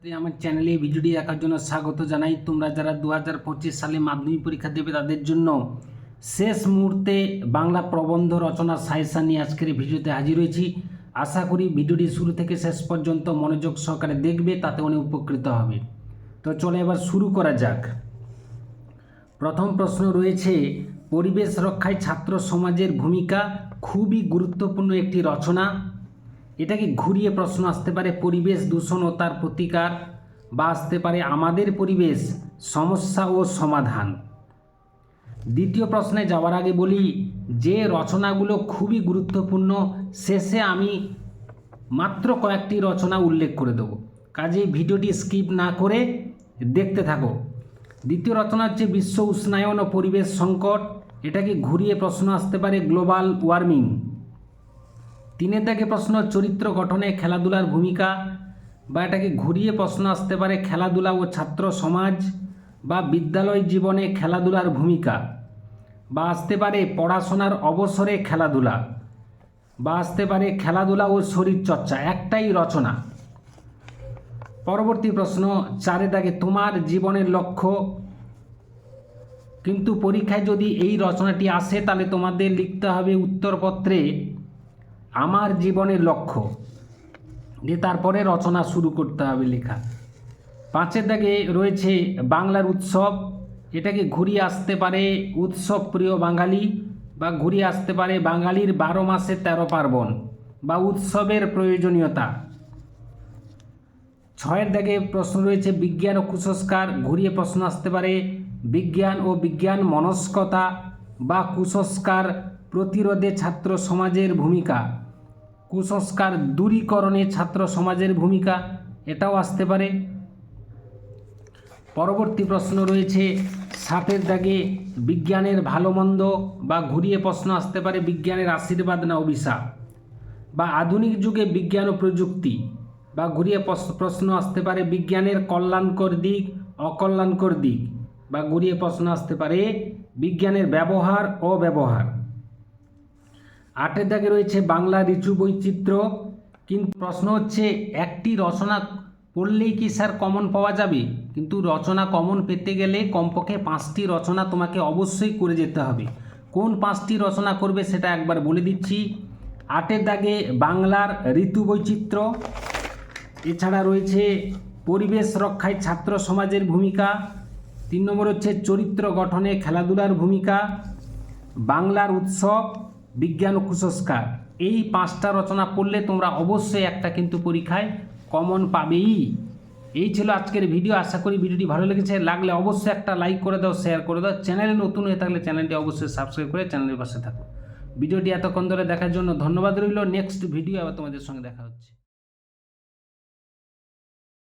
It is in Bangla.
আমার চ্যানেলে এই ভিডিওটি দেখার জন্য স্বাগত জানাই। তোমরা যারা 2025 সালে মাধ্যমিক পরীক্ষা দেবে তাদের জন্য শেষ মুহূর্তে বাংলা প্রবন্ধ রচনার সাজেশন নিয়ে আজকের এই ভিডিওতে হাজির হয়েছি। আশা করি ভিডিওটি শুরু থেকে শেষ পর্যন্ত মনোযোগ সহকারে দেখবে, তাতে অনেক উপকৃত হবে। তো চলো এবার শুরু করা যাক। প্রথম প্রশ্ন রয়েছে, পরিবেশ রক্ষায় ছাত্র সমাজের ভূমিকা খুবই গুরুত্বপূর্ণ একটি রচনা। এটাকে ঘুরিয়ে প্রশ্ন আসতে পারে পরিবেশ দূষণ ও তার প্রতিকার, বা আসতে পারে আমাদের পরিবেশ সমস্যা ও সমাধান। দ্বিতীয় প্রশ্নে যাওয়ার আগে বলি যে রচনাগুলো খুবই গুরুত্বপূর্ণ, শেষে আমি মাত্র কয়েকটি রচনা উল্লেখ করে দেবো, কাজেই ভিডিওটি স্কিপ না করে দেখতে থাকো। দ্বিতীয় রচনা হচ্ছে বিশ্ব উষ্ণায়ন ও পরিবেশ সংকট। এটাকে ঘুরিয়ে প্রশ্ন আসতে পারে গ্লোবাল ওয়ার্মিং। তিনের দাগে প্রশ্ন চরিত্র গঠনে খেলাধুলার ভূমিকা, বা এটাকে ঘুরিয়ে প্রশ্ন আসতে পারে খেলাধুলা ও ছাত্র সমাজ, বা বিদ্যালয় জীবনে খেলাধুলার ভূমিকা, বা আসতে পারে পড়াশোনার অবসরে খেলাধুলা, বা আসতে পারে খেলাধুলা ও শরীরচর্চা। একটাই রচনা। পরবর্তী প্রশ্ন চারের দাগে তোমার জীবনের লক্ষ্য। কিন্তু পরীক্ষায় যদি এই রচনাটি আসে তাহলে তোমাদের লিখতে হবে উত্তরপত্রে আমার জীবনের লক্ষ্য, দিয়ে তারপরে রচনা শুরু করতে হবে লেখা। পাঁচের দাগে রয়েছে বাংলার উৎসব। এটাকে ঘুরিয়ে আসতে পারে উৎসব প্রিয় বাঙালি, বা ঘুরিয়ে আসতে পারে বাঙালির 12 মাসে 13 পার্বণ, বা উৎসবের প্রয়োজনীয়তা। ছয়ের দাগে প্রশ্ন রয়েছে বিজ্ঞান ও কুসংস্কার। ঘুরিয়ে প্রশ্ন আসতে পারে বিজ্ঞান ও বিজ্ঞান মনস্কতা, বা কুসংস্কার প্রতিরোধে ছাত্র সমাজের ভূমিকা, কুসংস্কার দূরীকরণে ছাত্র সমাজের ভূমিকা, এটাও আসতে পারে। পরবর্তী প্রশ্ন রয়েছে 7এর দাগে বিজ্ঞানের ভালো মন্দ, বা ঘুরিয়ে প্রশ্ন আসতে পারে বিজ্ঞানের আশীর্বাদ না অভিশাপ, বা আধুনিক যুগে বিজ্ঞান ও প্রযুক্তি, বা ঘুরিয়ে প্রশ্ন আসতে পারে বিজ্ঞানের কল্যাণকর দিক অকল্যাণকর দিক, বা ঘুরিয়ে প্রশ্ন আসতে পারে বিজ্ঞানের ব্যবহার ও ব্যবহার। 8এর দাগে রয়েছে বাংলা ঋতু বৈচিত্র্য। কিন্তু প্রশ্ন হচ্ছে একটি রচনা পড়লেই কি স্যার কমন পাওয়া যাবে? কিন্তু রচনা কমন পেতে গেলে কমপক্ষে 5টি রচনা তোমাকে অবশ্যই করে যেতে হবে। কোন 5টি রচনা করবে সেটা একবার বলে দিচ্ছি। 8এর দাগে বাংলার ঋতু বৈচিত্র্য, এছাড়া রয়েছে পরিবেশ রক্ষায় ছাত্র সমাজের ভূমিকা, 3 নম্বর হচ্ছে চরিত্র গঠনে খেলাধুলার ভূমিকা, বাংলার উৎসব, বিজ্ঞান ও কুসংস্কার। এই 5টা রচনা পড়লে তোমরা অবশ্যই একটা কিন্তু পরীক্ষায় কমন পাবেই। এই ছিল আজকের ভিডিও। আশা করি ভিডিওটি ভালো লেগেছে। লাগলে অবশ্যই একটা লাইক করে দাও, শেয়ার করে দাও। চ্যানেলে নতুন হয়ে থাকলে চ্যানেলটি অবশ্যই সাবস্ক্রাইব করে চ্যানেলের পাশে থাকো। ভিডিওটি এতক্ষণ ধরে দেখার জন্য ধন্যবাদ রইল। নেক্সট ভিডিও আবার তোমাদের সঙ্গে দেখা হচ্ছে।